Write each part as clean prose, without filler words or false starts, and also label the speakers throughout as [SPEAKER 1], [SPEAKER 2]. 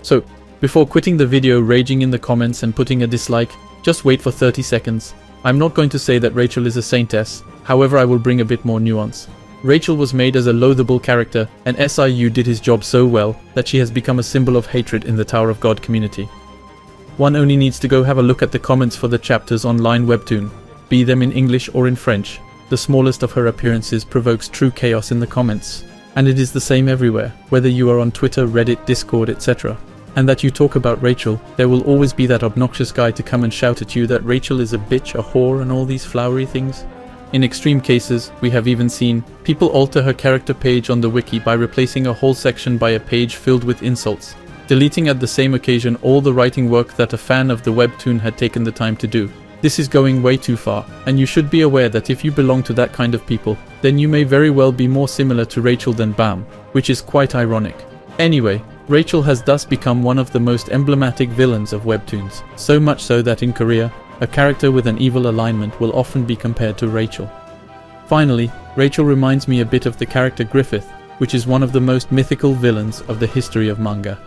[SPEAKER 1] So, before quitting the video raging in the comments and putting a dislike, just wait for 30 seconds. I'm not going to say that Rachel is a saintess, however I will bring a bit more nuance. Rachel was made as a loathable character, and SIU did his job so well that she has become a symbol of hatred in the Tower of God community. One only needs to go have a look at the comments for the chapters online webtoon, be them in English or in French. The smallest of her appearances provokes true chaos in the comments. And it is the same everywhere, whether you are on Twitter, Reddit, Discord, etc. And that you talk about Rachel, there will always be that obnoxious guy to come and shout at you that Rachel is a bitch, a whore, and all these flowery things. In extreme cases, we have even seen people alter her character page on the wiki by replacing a whole section by a page filled with insults, deleting at the same occasion all the writing work that a fan of the webtoon had taken the time to do. This is going way too far, and you should be aware that if you belong to that kind of people, then you may very well be more similar to Rachel than Bam, which is quite ironic. Anyway, Rachel has thus become one of the most emblematic villains of webtoons, so much so that in Korea, a character with an evil alignment will often be compared to Rachel. Finally, Rachel reminds me a bit of the character Griffith, which is one of the most mythical villains of the history of manga.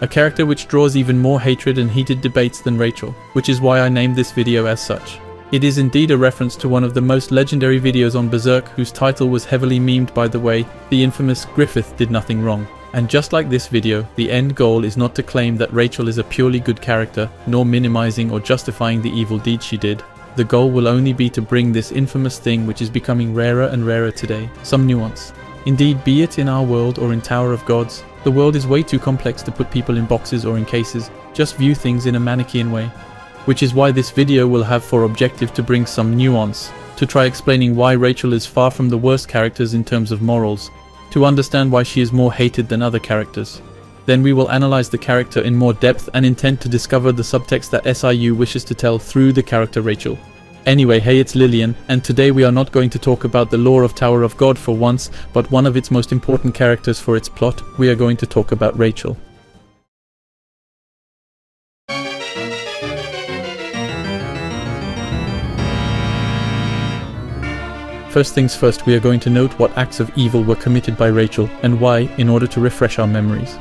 [SPEAKER 1] A character which draws even more hatred and heated debates than Rachel, which is why I named this video as such. It is indeed a reference to one of the most legendary videos on Berserk, whose title was heavily memed by the way, the infamous Griffith did nothing wrong. And just like this video, the end goal is not to claim that Rachel is a purely good character, nor minimizing or justifying the evil deed she did. The goal will only be to bring this infamous thing, which is becoming rarer and rarer today, some nuance. Indeed, be it in our world or in Tower of Gods, the world is way too complex to put people in boxes or in cases, just view things in a Manichaean way. Which is why this video will have for objective to bring some nuance, to try explaining why Rachel is far from the worst characters in terms of morals, to understand why she is more hated than other characters. Then we will analyze the character in more depth and intend to discover the subtext that SIU wishes to tell through the character Rachel. Anyway, hey, it's Lilian, and today we are not going to talk about the lore of Tower of God for once, but one of its most important characters for its plot. We are going to talk about Rachel. First things first, we are going to note what acts of evil were committed by Rachel and why, in order to refresh our memories.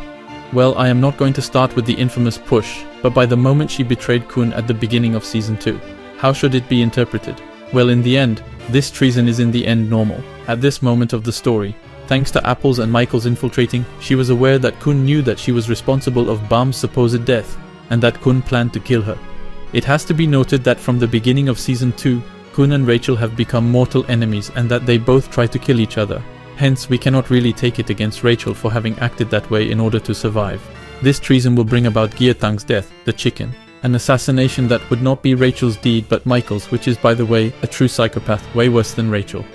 [SPEAKER 1] Well, I am not going to start with the infamous push, but by the moment she betrayed Kun at the beginning of Season 2. How should it be interpreted? Well, in the end, this treason is in the end normal. At this moment of the story, thanks to Apple's and Michael's infiltrating, she was aware that Kun knew that she was responsible of Bam's supposed death, and that Kun planned to kill her. It has to be noted that from the beginning of Season 2, Kun and Rachel have become mortal enemies and that they both try to kill each other. Hence, we cannot really take it against Rachel for having acted that way in order to survive. This treason will bring about Gyatang's death, the chicken. An assassination that would not be Rachel's deed but Michael's, which is, by the way, a true psychopath, way worse than Rachel.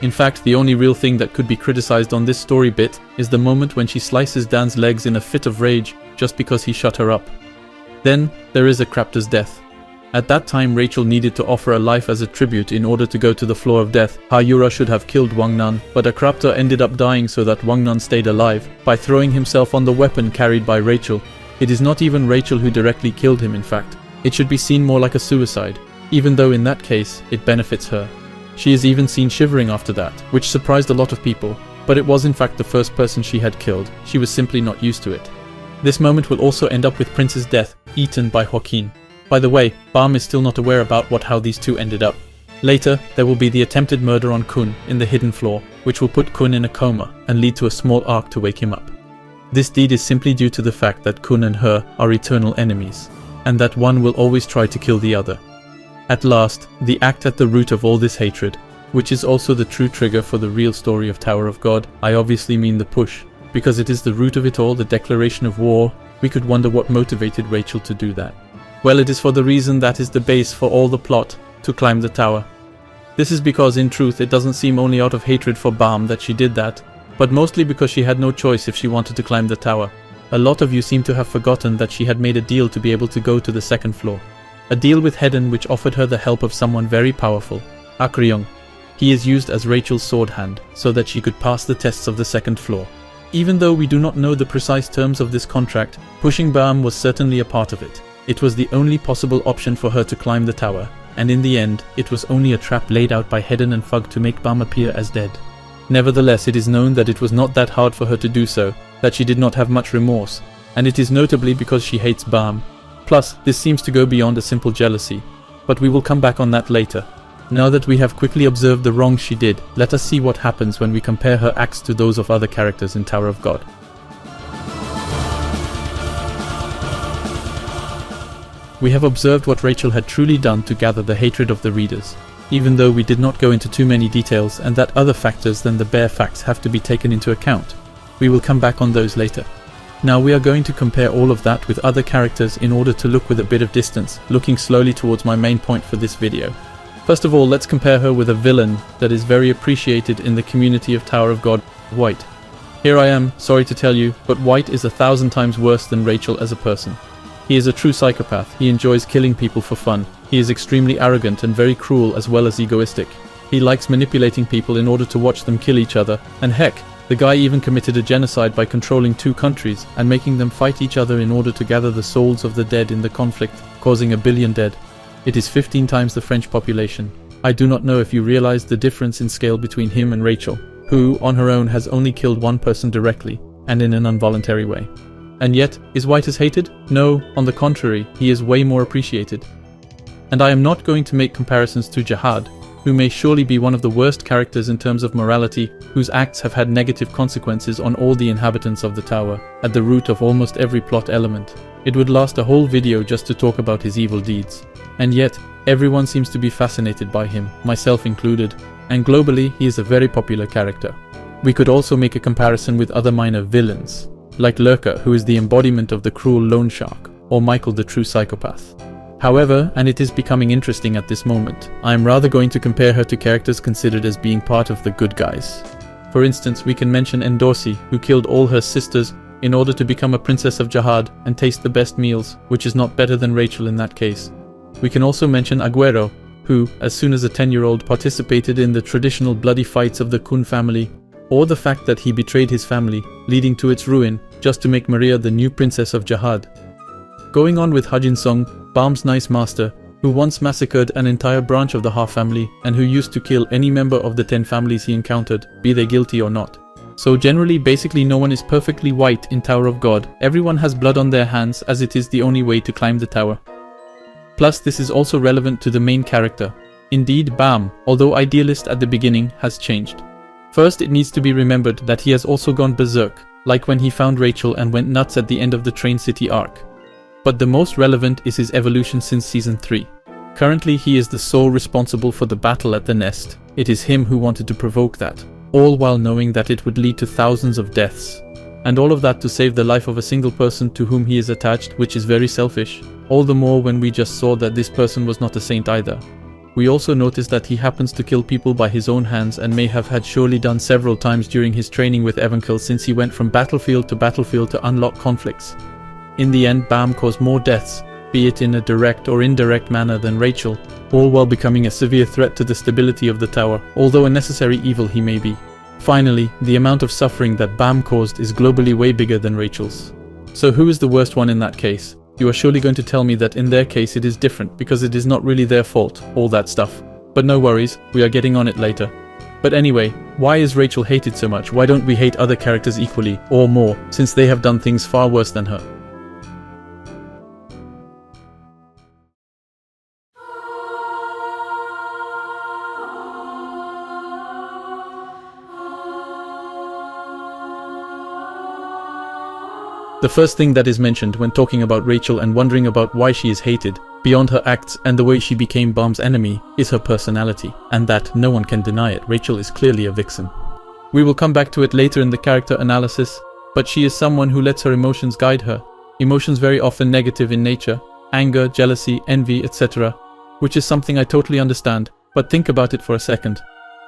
[SPEAKER 1] In fact, the only real thing that could be criticized on this story bit is the moment when she slices Dan's legs in a fit of rage just because he shut her up. Then, there is Akrapta's death. At that time, Rachel needed to offer a life as a tribute in order to go to the floor of death. Hayura should have killed Wangnan, but Akrapta ended up dying so that Wangnan stayed alive, by throwing himself on the weapon carried by Rachel. It is not even Rachel who directly killed him, in fact. It should be seen more like a suicide, even though in that case, it benefits her. She is even seen shivering after that, which surprised a lot of people, but it was in fact the first person she had killed. She was simply not used to it. This moment will also end up with Prince's death, eaten by Joaquin. By the way, Bam is still not aware about how these two ended up. Later, there will be the attempted murder on Kun in the hidden floor, which will put Kun in a coma and lead to a small arc to wake him up. This deed is simply due to the fact that Kun and her are eternal enemies, and that one will always try to kill the other. At last, the act at the root of all this hatred, which is also the true trigger for the real story of Tower of God, I obviously mean the push, because it is the root of it all, the declaration of war. We could wonder what motivated Rachel to do that. Well, it is for the reason that is the base for all the plot, to climb the tower. This is because in truth it doesn't seem only out of hatred for Bam that she did that, but mostly because she had no choice if she wanted to climb the tower. A lot of you seem to have forgotten that she had made a deal to be able to go to the second floor. A deal with Hedon which offered her the help of someone very powerful, Akryong. He is used as Rachel's sword hand, so that she could pass the tests of the second floor. Even though we do not know the precise terms of this contract, pushing Bam was certainly a part of it. It was the only possible option for her to climb the tower, and in the end, it was only a trap laid out by Hedon and Fug to make Bam appear as dead. Nevertheless, it is known that it was not that hard for her to do so, that she did not have much remorse. and it is notably because she hates Bam. Plus, this seems to go beyond a simple jealousy, but we will come back on that later. Now that we have quickly observed the wrongs she did, let us see what happens when we compare her acts to those of other characters in Tower of God. We have observed what Rachel had truly done to gather the hatred of the readers, even though we did not go into too many details, and that other factors than the bare facts have to be taken into account. We will come back on those later. Now we are going to compare all of that with other characters in order to look with a bit of distance, looking slowly towards my main point for this video. First of all, let's compare her with a villain that is very appreciated in the community of Tower of God, White. Here I am, sorry to tell you, but White is 1,000 times worse than Rachel as a person. He is a true psychopath. He enjoys killing people for fun. He is extremely arrogant and very cruel as well as egoistic. He likes manipulating people in order to watch them kill each other, and heck, the guy even committed a genocide by controlling 2 countries and making them fight each other in order to gather the souls of the dead in the conflict, causing 1 billion dead. It is 15 times the French population. I do not know if you realize the difference in scale between him and Rachel, who, on her own, has only killed 1 person directly, and in an involuntary way. And yet, is White as hated? No, on the contrary, he is way more appreciated. And I am not going to make comparisons to Jihad, who may surely be one of the worst characters in terms of morality, whose acts have had negative consequences on all the inhabitants of the tower, at the root of almost every plot element. It would last a whole video just to talk about his evil deeds. And yet, everyone seems to be fascinated by him, myself included, and globally he is a very popular character. We could also make a comparison with other minor villains, like Lurker, who is the embodiment of the cruel loan shark, or Michael, the true psychopath. However, and it is becoming interesting at this moment, I am rather going to compare her to characters considered as being part of the good guys. For instance, we can mention Endorsi, who killed all her sisters in order to become a princess of Jihad and taste the best meals, which is not better than Rachel in that case. We can also mention Aguero, who, as soon as a 10-year-old, participated in the traditional bloody fights of the Kun family, or the fact that he betrayed his family, leading to its ruin, just to make Maria the new princess of Jihad. Going on with Hajin Song, Balm's nice master, who once massacred an entire branch of the Ha family and who used to kill any member of the 10 families he encountered, be they guilty or not. So generally, basically no one is perfectly white in Tower of God. Everyone has blood on their hands, as it is the only way to climb the tower. Plus, this is also relevant to the main character. Indeed, Bam, although idealist at the beginning, has changed. First, it needs to be remembered that he has also gone berserk, like when he found Rachel and went nuts at the end of the Train City arc. But the most relevant is his evolution since Season 3. Currently, he is the sole responsible for the battle at the nest. It is him who wanted to provoke that, all while knowing that it would lead to thousands of deaths. And all of that to save the life of a single person to whom he is attached, which is very selfish. All the more when we just saw that this person was not a saint either. We also noticed that he happens to kill people by his own hands and may have had surely done several times during his training with Evenkill, since he went from battlefield to unlock conflicts. In the end, Bam caused more deaths, be it in a direct or indirect manner, than Rachel, all while becoming a severe threat to the stability of the tower, although a necessary evil he may be. Finally, the amount of suffering that Bam caused is globally way bigger than Rachel's. So who is the worst one in that case? You are surely going to tell me that in their case it is different because it is not really their fault, all that stuff. But no worries, we are getting on it later. But anyway, why is Rachel hated so much? Why don't we hate other characters equally, or more, since they have done things far worse than her? The first thing that is mentioned when talking about Rachel and wondering about why she is hated, beyond her acts and the way she became Bam's enemy, is her personality, and that, no one can deny it, Rachel is clearly a vixen. We will come back to it later in the character analysis, but she is someone who lets her emotions guide her, emotions very often negative in nature, anger, jealousy, envy, etc., which is something I totally understand, but think about it for a second.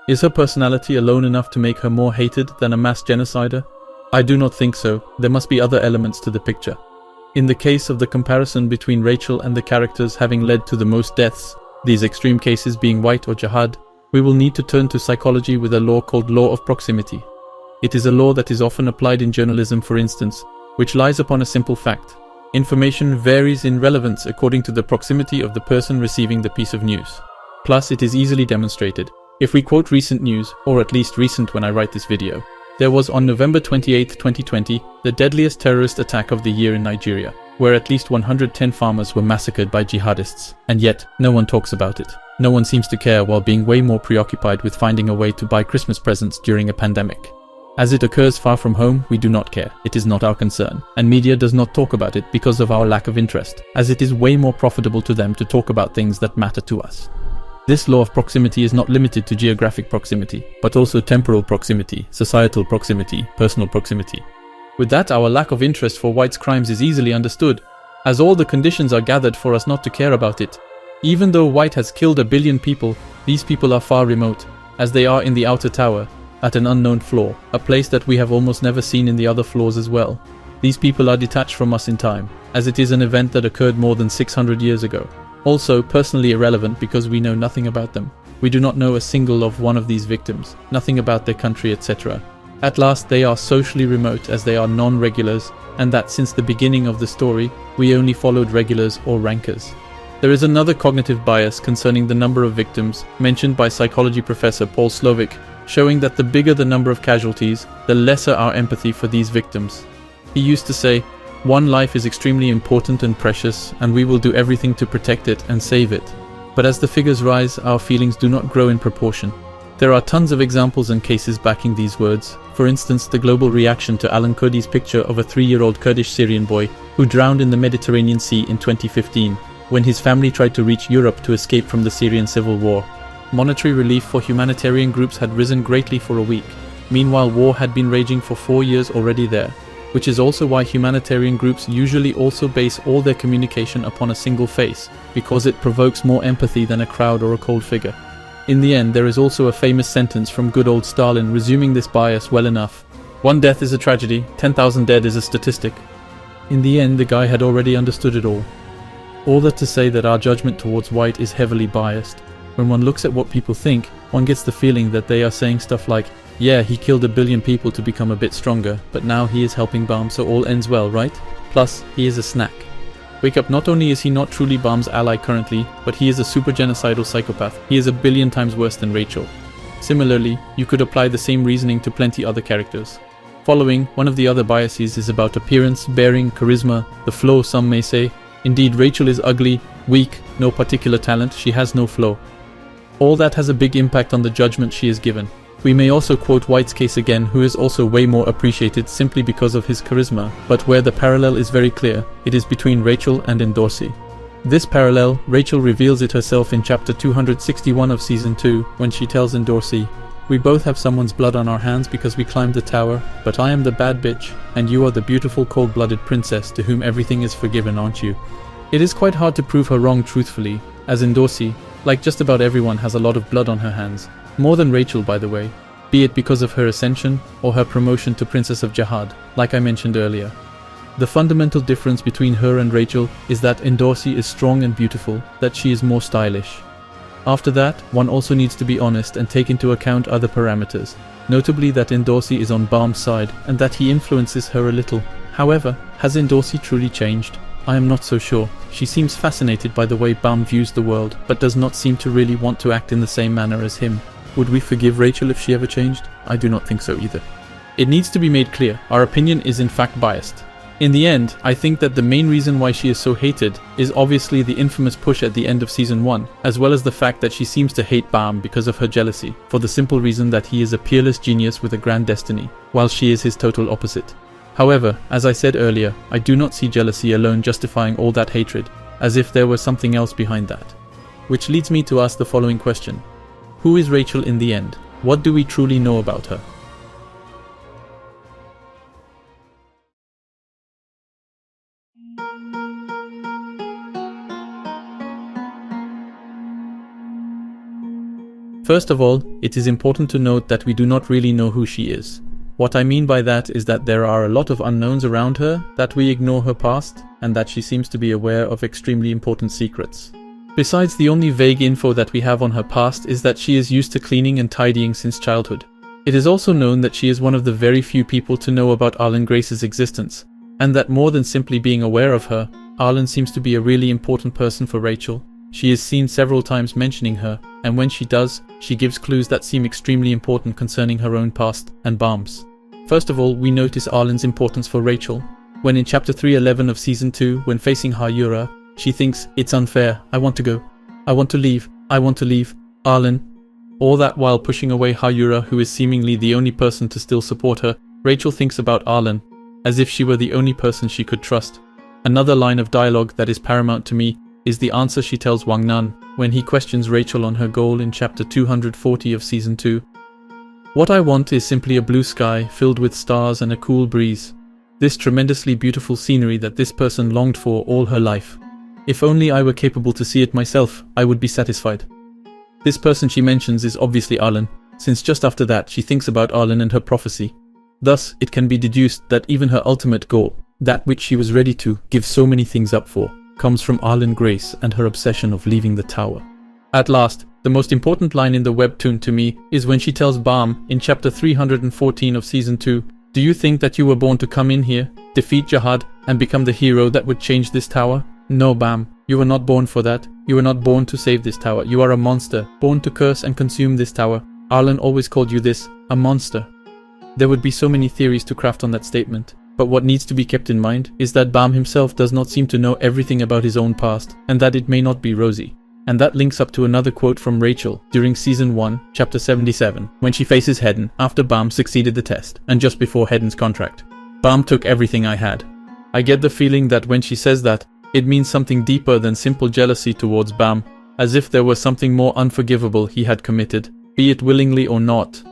[SPEAKER 1] Is her personality alone enough to make her more hated than a mass genocider? I do not think so. There must be other elements to the picture. In the case of the comparison between Rachel and the characters having led to the most deaths, these extreme cases being White or Jihad, we will need to turn to psychology with a law called law of proximity. It is a law that is often applied in journalism, for instance, which lies upon a simple fact. Information varies in relevance according to the proximity of the person receiving the piece of news. Plus, it is easily demonstrated. If we quote recent news, or at least recent when I write this video, There was on November 28, 2020, the deadliest terrorist attack of the year in Nigeria, where at least 110 farmers were massacred by jihadists, and yet no one talks about it. No one seems to care while being way more preoccupied with finding a way to buy Christmas presents during a pandemic. As it occurs far from home, we do not care. It is not our concern, and media does not talk about it because of our lack of interest, as it is way more profitable to them to talk about things that matter to us. This law of proximity is not limited to geographic proximity, but also temporal proximity, societal proximity, personal proximity. With that, our lack of interest for White's crimes is easily understood, as all the conditions are gathered for us not to care about it. Even though White has killed 1 billion people, these people are far remote, as they are in the outer tower, at an unknown floor, a place that we have almost never seen in the other floors as well. These people are detached from us in time, as it is an event that occurred more than 600 years ago. Also, personally irrelevant because we know nothing about them. We do not know a single of one of these victims, nothing about their country, etc. At last, they are socially remote as they are non-regulars, and that since the beginning of the story, we only followed regulars or rankers. There is another cognitive bias concerning the number of victims, mentioned by psychology professor Paul Slovic, showing that the bigger the number of casualties, the lesser our empathy for these victims. He used to say, "One life is extremely important and precious, and we will do everything to protect it and save it." But as the figures rise, our feelings do not grow in proportion. There are tons of examples and cases backing these words. For instance, the global reaction to Alan Kurdi's picture of a 3-year-old Kurdish Syrian boy who drowned in the Mediterranean Sea in 2015, when his family tried to reach Europe to escape from the Syrian civil war. Monetary relief for humanitarian groups had risen greatly for a week. Meanwhile, war had been raging for 4 years already there, which is also why humanitarian groups usually also base all their communication upon a single face, because it provokes more empathy than a crowd or a cold figure. In the end, there is also a famous sentence from good old Stalin resuming this bias well enough. "One death is a tragedy, 10,000 dead is a statistic." In the end, the guy had already understood it all. All that to say that our judgment towards White is heavily biased. When one looks at what people think, one gets the feeling that they are saying stuff like, "Yeah, he killed 1 billion people to become a bit stronger, but now he is helping Baum, so all ends well, right? Plus, he is a snack." Wake up, not only is he not truly Baum's ally currently, but he is a super genocidal psychopath. He is 1 billion times worse than Rachel. Similarly, you could apply the same reasoning to plenty other characters. Following, one of the other biases is about appearance, bearing, charisma, the flow some may say. Indeed, Rachel is ugly, weak, no particular talent, she has no flow. All that has a big impact on the judgment she is given. We may also quote White's case again, who is also way more appreciated simply because of his charisma, but where the parallel is very clear, it is between Rachel and Endorsi. This parallel, Rachel reveals it herself in chapter 261 of season 2, when she tells Endorsi, "We both have someone's blood on our hands because we climbed the tower, but I am the bad bitch, and you are the beautiful cold-blooded princess to whom everything is forgiven, aren't you?" It is quite hard to prove her wrong truthfully, as Endorsi, like just about everyone, has a lot of blood on her hands. More than Rachel, by the way, be it because of her ascension or her promotion to Princess of Jihad, like I mentioned earlier. The fundamental difference between her and Rachel is that Endorsi is strong and beautiful, that she is more stylish. After that, one also needs to be honest and take into account other parameters, notably that Endorsi is on Baum's side and that he influences her a little. However, has Endorsi truly changed? I am not so sure. She seems fascinated by the way Baum views the world, but does not seem to really want to act in the same manner as him. Would we forgive Rachel if she ever changed? I do not think so either. It needs to be made clear, our opinion is in fact biased. In the end, I think that the main reason why she is so hated is obviously the infamous push at the end of season 1, as well as the fact that she seems to hate Baum because of her jealousy, for the simple reason that he is a peerless genius with a grand destiny, while she is his total opposite. However, as I said earlier, I do not see jealousy alone justifying all that hatred, as if there was something else behind that. Which leads me to ask the following question. Who is Rachel in the end? What do we truly know about her? First of all, it is important to note that we do not really know who she is. What I mean by that is that there are a lot of unknowns around her, that we ignore her past, and that she seems to be aware of extremely important secrets. Besides, the only vague info that we have on her past is that she is used to cleaning and tidying since childhood. It is also known that she is one of the very few people to know about Arlen Grace's existence, and that more than simply being aware of her, Arlen seems to be a really important person for Rachel. She is seen several times mentioning her, and when she does, she gives clues that seem extremely important concerning her own past and Baum's. First of all, we notice Arlen's importance for Rachel. When in chapter 311 of season 2, when facing Hayura, she thinks, "It's unfair, I want to go. I want to leave, I want to leave, Arlen." All that while pushing away Hayura, who is seemingly the only person to still support her, Rachel thinks about Arlen, as if she were the only person she could trust. Another line of dialogue that is paramount to me is the answer she tells Wang Nan when he questions Rachel on her goal in chapter 240 of season 2. "What I want is simply a blue sky filled with stars and a cool breeze. This tremendously beautiful scenery that this person longed for all her life. If only I were capable to see it myself, I would be satisfied." This person she mentions is obviously Arlen, since just after that she thinks about Arlen and her prophecy. Thus, it can be deduced that even her ultimate goal, that which she was ready to give so many things up for, comes from Arlen Grace and her obsession of leaving the tower. At last, the most important line in the webtoon to me is when she tells Bam in chapter 314 of season 2, "Do you think that you were born to come in here, defeat Jihad, and become the hero that would change this tower? No, Bam, you were not born for that. You were not born to save this tower. You are a monster, born to curse and consume this tower. Arlen always called you this, a monster." There would be so many theories to craft on that statement, but what needs to be kept in mind is that Bam himself does not seem to know everything about his own past, and that it may not be rosy. And that links up to another quote from Rachel during season 1, chapter 77, when she faces Hedden after Bam succeeded the test, and just before Hedden's contract. "Bam took everything I had." I get the feeling that when she says that, it means something deeper than simple jealousy towards Bam, as if there was something more unforgivable he had committed, be it willingly or not.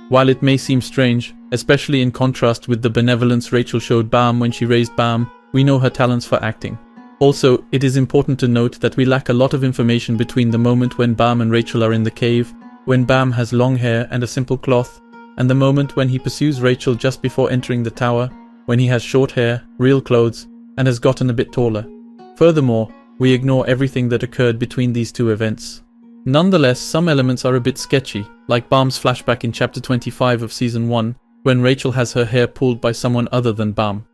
[SPEAKER 1] While it may seem strange, especially in contrast with the benevolence Rachel showed Bam when she raised Bam, we know her talents for acting. Also, it is important to note that we lack a lot of information between the moment when Bam and Rachel are in the cave, when Bam has long hair and a simple cloth, and the moment when he pursues Rachel just before entering the tower, when he has short hair, real clothes, and has gotten a bit taller. Furthermore, we ignore everything that occurred between these two events. Nonetheless, some elements are a bit sketchy, like Bam's flashback in chapter 25 of season 1, when Rachel has her hair pulled by someone other than Bam.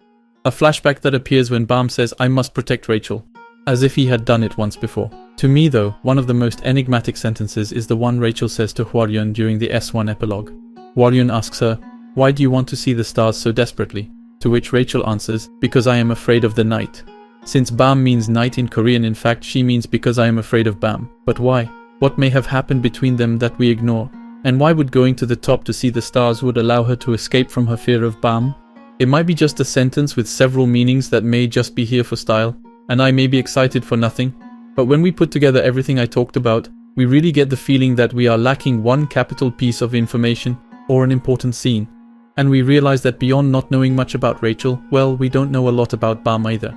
[SPEAKER 1] A flashback that appears when Bam says, "I must protect Rachel," as if he had done it once before. To me though, one of the most enigmatic sentences is the one Rachel says to Hwaryun during the S1 epilogue. Hwaryun asks her, "Why do you want to see the stars so desperately?" To which Rachel answers, "Because I am afraid of the night." Since Bam means night in Korean, in fact she means "because I am afraid of Bam." But why? What may have happened between them that we ignore? And why would going to the top to see the stars would allow her to escape from her fear of Bam? It might be just a sentence with several meanings that may just be here for style, and I may be excited for nothing, but when we put together everything I talked about, we really get the feeling that we are lacking one capital piece of information or an important scene, and we realize that beyond not knowing much about Rachel, well, we don't know a lot about Bam either.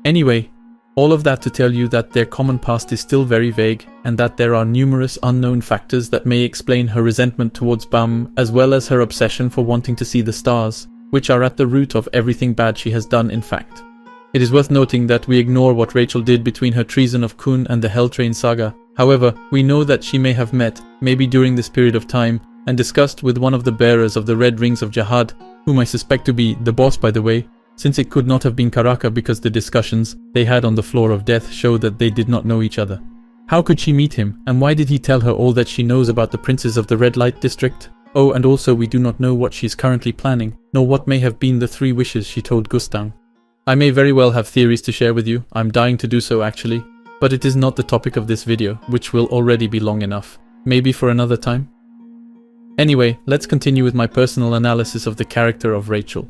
[SPEAKER 1] Anyway, all of that to tell you that their common past is still very vague, and that there are numerous unknown factors that may explain her resentment towards Bam, as well as her obsession for wanting to see the stars, which are at the root of everything bad she has done in fact. It is worth noting that we ignore what Rachel did between her treason of Kun and the Hell Train saga. However, we know that she may have met, maybe during this period of time, and discussed with one of the bearers of the Red Rings of Jihad, whom I suspect to be the boss by the way, since it could not have been Karaka because the discussions they had on the floor of death show that they did not know each other. How could she meet him, and why did he tell her all that she knows about the princes of the Red Light District? Oh, and also we do not know what she is currently planning, nor what may have been the 3 wishes she told Gustang. I may very well have theories to share with you, I'm dying to do so actually, but it is not the topic of this video, which will already be long enough. Maybe for another time? Anyway, let's continue with my personal analysis of the character of Rachel.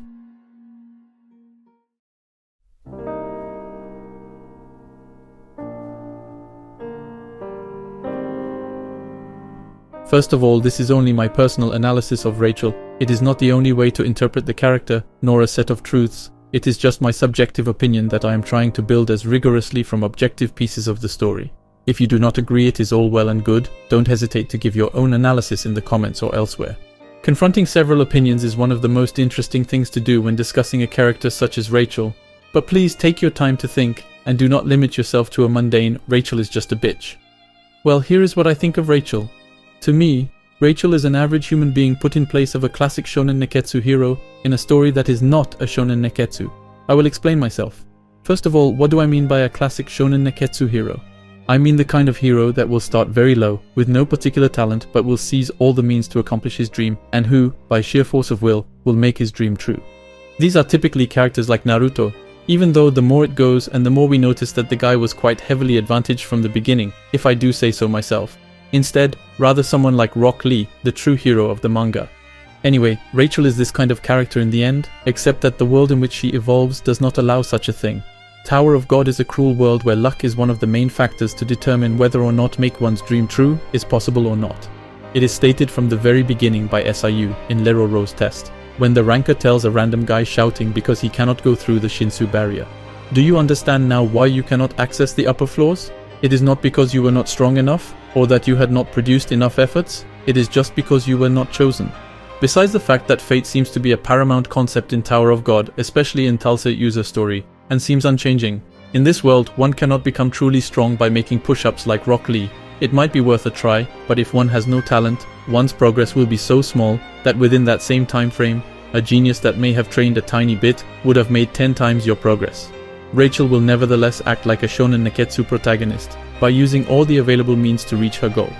[SPEAKER 1] First of all, this is only my personal analysis of Rachel. It is not the only way to interpret the character, nor a set of truths. It is just my subjective opinion that I am trying to build as rigorously from objective pieces of the story. If you do not agree it is all well and good, don't hesitate to give your own analysis in the comments or elsewhere. Confronting several opinions is one of the most interesting things to do when discussing a character such as Rachel. But please take your time to think, and do not limit yourself to a mundane "Rachel is just a bitch." Well, here is what I think of Rachel. To me, Rachel is an average human being put in place of a classic shonen neketsu hero in a story that is not a shonen neketsu. I will explain myself. First of all, what do I mean by a classic shonen neketsu hero? I mean the kind of hero that will start very low, with no particular talent, but will seize all the means to accomplish his dream, and who, by sheer force of will make his dream true. These are typically characters like Naruto, even though the more it goes and the more we notice that the guy was quite heavily advantaged from the beginning, if I do say so myself. Instead, rather someone like Rock Lee, the true hero of the manga. Anyway, Rachel is this kind of character in the end, except that the world in which she evolves does not allow such a thing. Tower of God is a cruel world where luck is one of the main factors to determine whether or not make one's dream true is possible or not. It is stated from the very beginning by SIU in Leroro's test, when the ranker tells a random guy shouting because he cannot go through the Shinsu barrier. Do you understand now why you cannot access the upper floors? It is not because you were not strong enough, or that you had not produced enough efforts, it is just because you were not chosen. Besides the fact that fate seems to be a paramount concept in Tower of God, especially in Tulsa user story, and seems unchanging. In this world, one cannot become truly strong by making push-ups like Rock Lee. It might be worth a try, but if one has no talent, one's progress will be so small that within that same time frame, a genius that may have trained a tiny bit would have made 10 times your progress. Rachel will nevertheless act like a shonen neketsu protagonist, by using all the available means to reach her goal.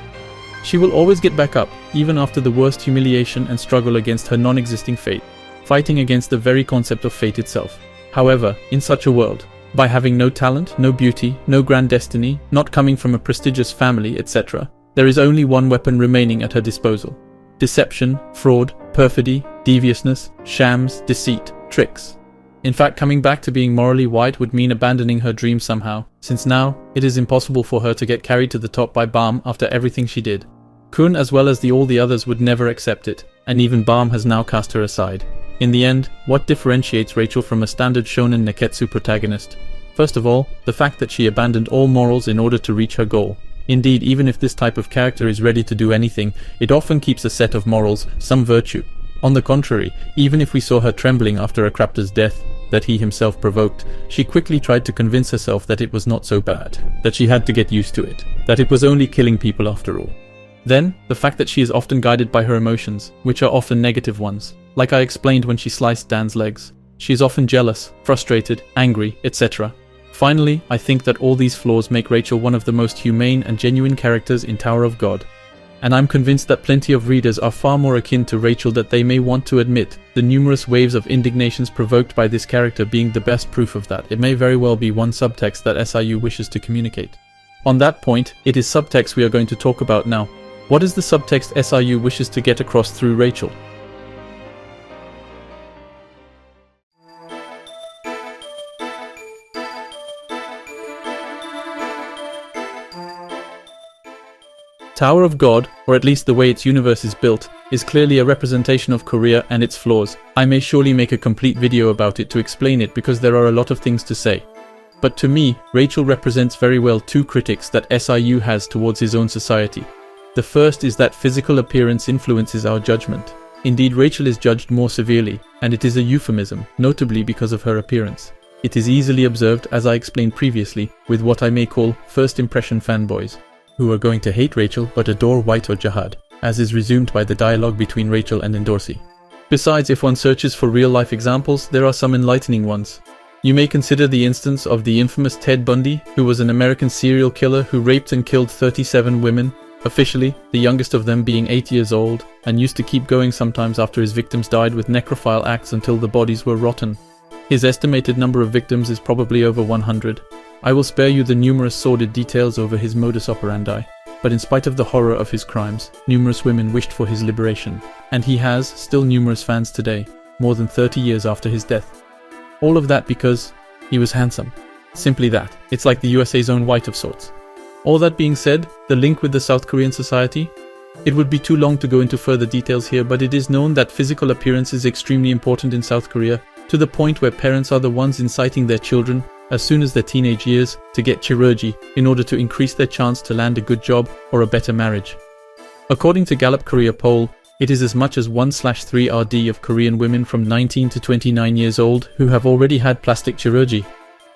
[SPEAKER 1] She will always get back up, even after the worst humiliation and struggle against her non-existing fate, fighting against the very concept of fate itself. However, in such a world, by having no talent, no beauty, no grand destiny, not coming from a prestigious family, etc., there is only one weapon remaining at her disposal. Deception, fraud, perfidy, deviousness, shams, deceit, tricks. In fact, coming back to being morally white would mean abandoning her dreams somehow, since now, it is impossible for her to get carried to the top by Balm after everything she did. Kun as well as all the others would never accept it, and even Balm has now cast her aside. In the end, what differentiates Rachel from a standard shonen neketsu protagonist? First of all, the fact that she abandoned all morals in order to reach her goal. Indeed, even if this type of character is ready to do anything, it often keeps a set of morals, some virtue. On the contrary, even if we saw her trembling after Akrapta's death, that he himself provoked, she quickly tried to convince herself that it was not so bad, that she had to get used to it, that it was only killing people after all. Then, the fact that she is often guided by her emotions, which are often negative ones. Like I explained when she sliced Dan's legs. She is often jealous, frustrated, angry, etc. Finally, I think that all these flaws make Rachel one of the most humane and genuine characters in Tower of God. And I'm convinced that plenty of readers are far more akin to Rachel than they may want to admit, the numerous waves of indignations provoked by this character being the best proof of that. It may very well be one subtext that SIU wishes to communicate. On that point, it is subtext we are going to talk about now. What is the subtext SIU wishes to get across through Rachel? Tower of God, or at least the way its universe is built, is clearly a representation of Korea and its flaws. I may surely make a complete video about it to explain it because there are a lot of things to say. But to me, Rachel represents very well two critics that SIU has towards his own society. The first is that physical appearance influences our judgment. Indeed, Rachel is judged more severely, and it is a euphemism, notably because of her appearance. It is easily observed, as I explained previously, with what I may call first impression fanboys, who are going to hate Rachel but adore White or Jihad, as is resumed by the dialogue between Rachel and Endorsi. Besides, if one searches for real-life examples, there are some enlightening ones. You may consider the instance of the infamous Ted Bundy, who was an American serial killer who raped and killed 37 women, officially, the youngest of them being 8 years old, and used to keep going sometimes after his victims died with necrophile acts until the bodies were rotten. His estimated number of victims is probably over 100. I will spare you the numerous sordid details over his modus operandi, but in spite of the horror of his crimes, numerous women wished for his liberation, and he has still numerous fans today, more than 30 years after his death. All of that because he was handsome. Simply that. It's like the USA's own White of sorts. All that being said, the link with the South Korean society? It would be too long to go into further details here, but it is known that physical appearance is extremely important in South Korea, to the point where parents are the ones inciting their children, as soon as their teenage years, to get chirurgy in order to increase their chance to land a good job or a better marriage. According to Gallup Korea poll, it is as much as 1/3 RD of Korean women from 19 to 29 years old who have already had plastic chirurgy.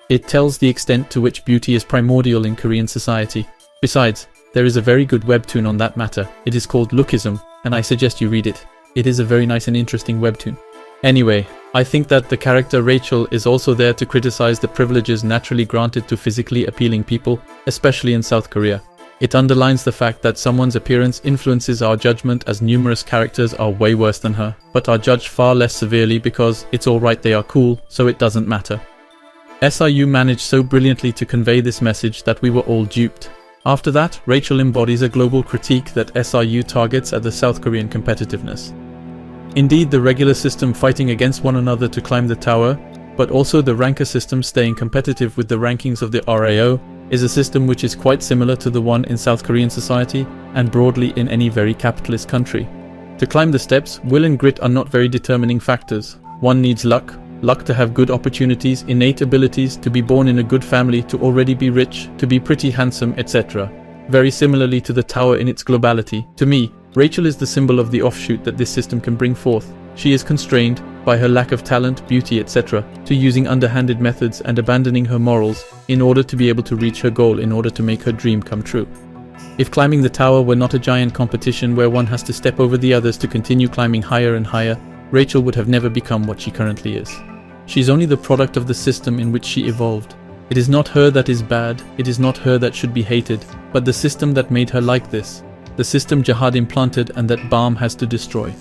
[SPEAKER 1] It tells the extent to which beauty is primordial in Korean society. Besides, there is a very good webtoon on that matter. It is called Lookism, and I suggest you read it. It is a very nice and interesting webtoon. Anyway, I think that the character Rachel is also there to criticize the privileges naturally granted to physically appealing people, especially in South Korea. It underlines the fact that someone's appearance influences our judgment, as numerous characters are way worse than her, but are judged far less severely because it's alright, they are cool, so it doesn't matter. SIU managed so brilliantly to convey this message that we were all duped. After that, Rachel embodies a global critique that SIU targets at the South Korean competitiveness. Indeed, the regular system fighting against one another to climb the tower, but also the ranker system staying competitive with the rankings of the RAO, is a system which is quite similar to the one in South Korean society and broadly in any very capitalist country. To climb the steps, will and grit are not very determining factors. One needs luck to have good opportunities, innate abilities, to be born in a good family, to already be rich, to be pretty handsome, etc. Very similarly to the tower in its globality. To me, Rachel is the symbol of the offshoot that this system can bring forth. She is constrained by her lack of talent, beauty, etc. to using underhanded methods and abandoning her morals in order to be able to reach her goal, in order to make her dream come true. If climbing the tower were not a giant competition where one has to step over the others to continue climbing higher and higher, Rachel would have never become what she currently is. She's only the product of the system in which she evolved. It is not her that is bad, it is not her that should be hated, but the system that made her like this. The system Jihad implanted and that Balm has to destroy.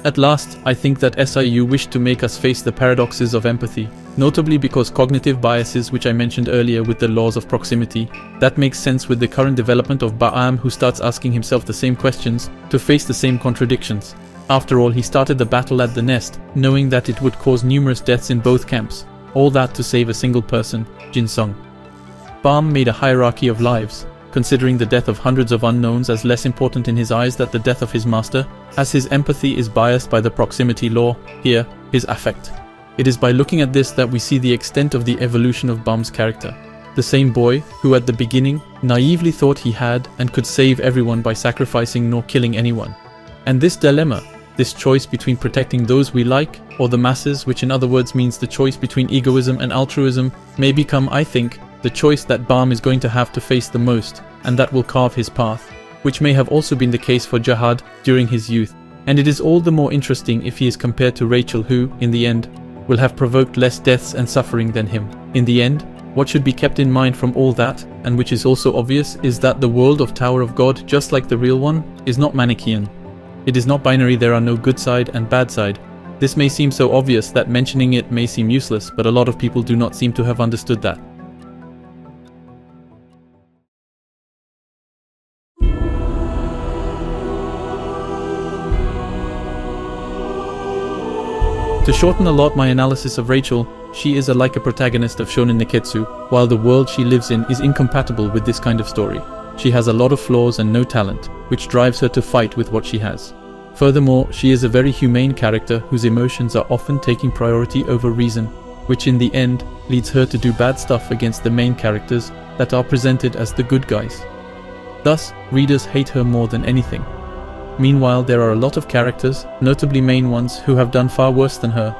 [SPEAKER 1] At last, I think that SIU wished to make us face the paradoxes of empathy, notably because cognitive biases, which I mentioned earlier with the laws of proximity, that makes sense with the current development of Baam, who starts asking himself the same questions, to face the same contradictions. After all, he started the battle at the nest, knowing that it would cause numerous deaths in both camps, all that to save a single person, Jin Sung. Baam made a hierarchy of lives, considering the death of hundreds of unknowns as less important in his eyes than the death of his master, as his empathy is biased by the proximity law, here, his affect. It is by looking at this that we see the extent of the evolution of Baam's character. The same boy, who at the beginning naively thought he had and could save everyone by sacrificing nor killing anyone. And this dilemma, this choice between protecting those we like or the masses, which in other words means the choice between egoism and altruism, may become, I think, the choice that Baam is going to have to face the most, and that will carve his path, which may have also been the case for Jihad during his youth. And it is all the more interesting if he is compared to Rachel, who, in the end, will have provoked less deaths and suffering than him. In the end, what should be kept in mind from all that, and which is also obvious, is that the world of Tower of God, just like the real one, is not Manichaean. It is not binary, there are no good side and bad side. This may seem so obvious that mentioning it may seem useless, but a lot of people do not seem to have understood that. To shorten a lot my analysis of Rachel, she is like a protagonist of Shonen Neketsu, while the world she lives in is incompatible with this kind of story. She has a lot of flaws and no talent, which drives her to fight with what she has. Furthermore, she is a very humane character whose emotions are often taking priority over reason, which in the end leads her to do bad stuff against the main characters that are presented as the good guys. Thus, readers hate her more than anything. Meanwhile, there are a lot of characters, notably main ones, who have done far worse than her.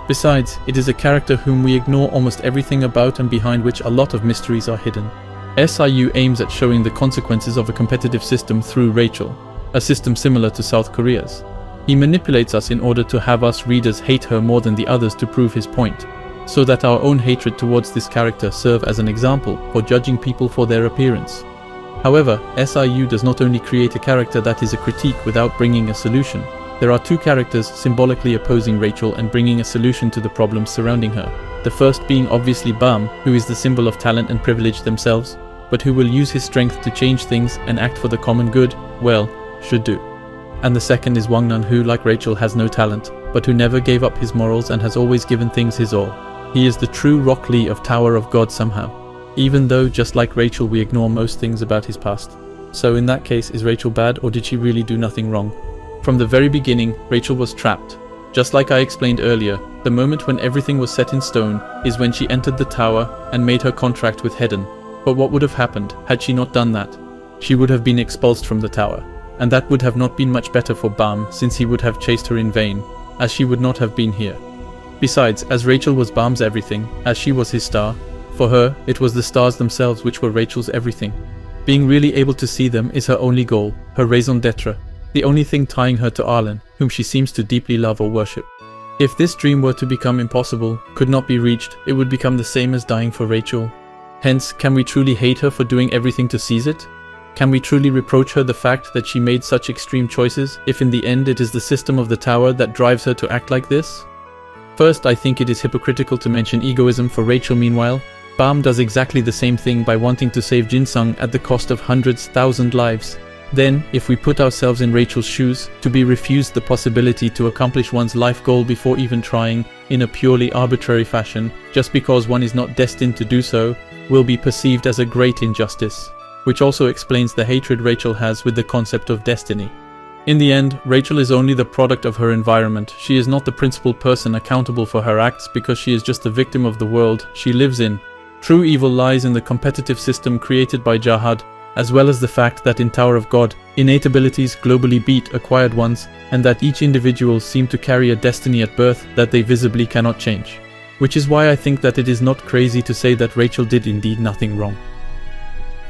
[SPEAKER 1] Besides, it is a character whom we ignore almost everything about and behind which a lot of mysteries are hidden. SIU aims at showing the consequences of a competitive system through Rachel, a system similar to South Korea's. He manipulates us in order to have us readers hate her more than the others to prove his point, so that our own hatred towards this character serve as an example for judging people for their appearance. However, SIU does not only create a character that is a critique without bringing a solution. There are two characters symbolically opposing Rachel and bringing a solution to the problems surrounding her. The first being obviously Baam, who is the symbol of talent and privilege themselves, but who will use his strength to change things and act for the common good, well, should do. And the second is Wangnan, who, like Rachel, has no talent, but who never gave up his morals and has always given things his all. He is the true Rock Lee of Tower of God somehow, even though, just like Rachel, we ignore most things about his past. So in that case, is Rachel bad, or did she really do nothing wrong? From the very beginning, Rachel was trapped. Just like I explained earlier, the moment when everything was set in stone is when she entered the tower and made her contract with Hedon. But what would have happened had she not done that? She would have been expulsed from the tower, and that would have not been much better for Baam, since he would have chased her in vain, as she would not have been here. Besides, as Rachel was Baam's everything, as she was his star, for her, it was the stars themselves which were Rachel's everything. Being really able to see them is her only goal, her raison d'etre, the only thing tying her to Arlen, whom she seems to deeply love or worship. If this dream were to become impossible, could not be reached, it would become the same as dying for Rachel. Hence, can we truly hate her for doing everything to seize it? Can we truly reproach her the fact that she made such extreme choices, if in the end it is the system of the tower that drives her to act like this? First, I think it is hypocritical to mention egoism for Rachel. Meanwhile, Bam does exactly the same thing by wanting to save Jinsung at the cost of hundreds, thousand lives. Then, if we put ourselves in Rachel's shoes, to be refused the possibility to accomplish one's life goal before even trying, in a purely arbitrary fashion, just because one is not destined to do so, will be perceived as a great injustice. Which also explains the hatred Rachel has with the concept of destiny. In the end, Rachel is only the product of her environment. She is not the principal person accountable for her acts because she is just a victim of the world she lives in. True evil lies in the competitive system created by Jahad, as well as the fact that in Tower of God, innate abilities globally beat acquired ones, and that each individual seem to carry a destiny at birth that they visibly cannot change. Which is why I think that it is not crazy to say that Rachel did indeed nothing wrong.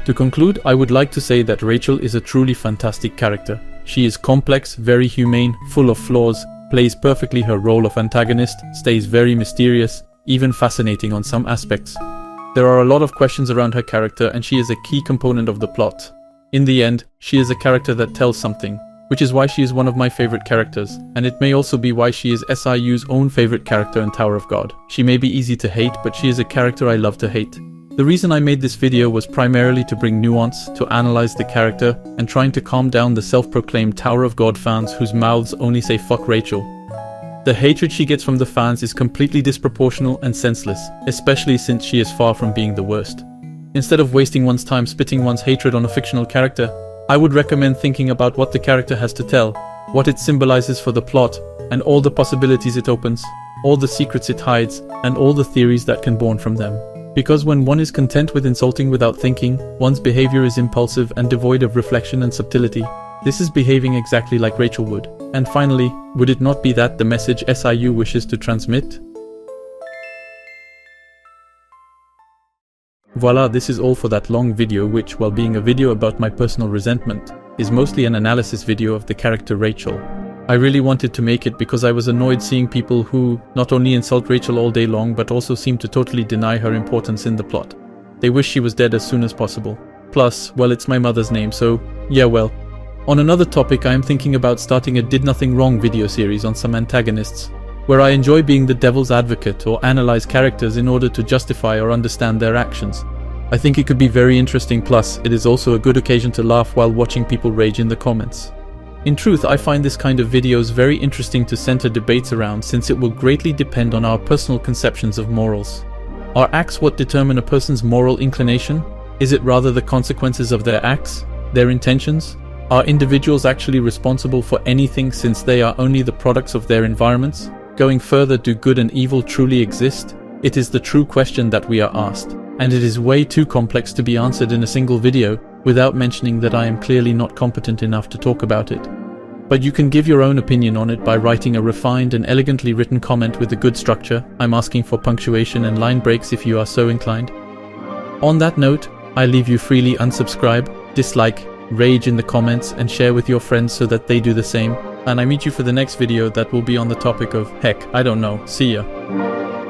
[SPEAKER 1] To conclude, I would like to say that Rachel is a truly fantastic character. She is complex, very humane, full of flaws, plays perfectly her role of antagonist, stays very mysterious, even fascinating on some aspects. There are a lot of questions around her character and she is a key component of the plot. In the end, she is a character that tells something, which is why she is one of my favorite characters, and it may also be why she is SIU's own favorite character in Tower of God. She may be easy to hate, but she is a character I love to hate. The reason I made this video was primarily to bring nuance, to analyze the character, and trying to calm down the self-proclaimed Tower of God fans whose mouths only say fuck Rachel. The hatred she gets from the fans is completely disproportional and senseless, especially since she is far from being the worst. Instead of wasting one's time spitting one's hatred on a fictional character, I would recommend thinking about what the character has to tell, what it symbolizes for the plot, and all the possibilities it opens, all the secrets it hides, and all the theories that can born from them. Because when one is content with insulting without thinking, one's behavior is impulsive and devoid of reflection and subtlety. This is behaving exactly like Rachel would. And finally, would it not be that the message SIU wishes to transmit? Voila, this is all for that long video which, while being a video about my personal resentment, is mostly an analysis video of the character Rachel. I really wanted to make it because I was annoyed seeing people who not only insult Rachel all day long but also seem to totally deny her importance in the plot. They wish she was dead as soon as possible. Plus, well, it's my mother's name, so yeah, well. On another topic, I am thinking about starting a Did Nothing Wrong video series on some antagonists, where I enjoy being the devil's advocate or analyze characters in order to justify or understand their actions. I think it could be very interesting, plus it is also a good occasion to laugh while watching people rage in the comments. In truth, I find this kind of videos very interesting to center debates around since it will greatly depend on our personal conceptions of morals. Are acts what determine a person's moral inclination? Is it rather the consequences of their acts, their intentions? Are individuals actually responsible for anything since they are only the products of their environments? Going further, do good and evil truly exist? It is the true question that we are asked, and it is way too complex to be answered in a single video, without mentioning that I am clearly not competent enough to talk about it. But you can give your own opinion on it by writing a refined and elegantly written comment with a good structure. I'm asking for punctuation and line breaks if you are so inclined. On that note, I leave you freely unsubscribe, dislike, rage in the comments and share with your friends so that they do the same. And I meet you for the next video that will be on the topic of heck, I don't know. See ya.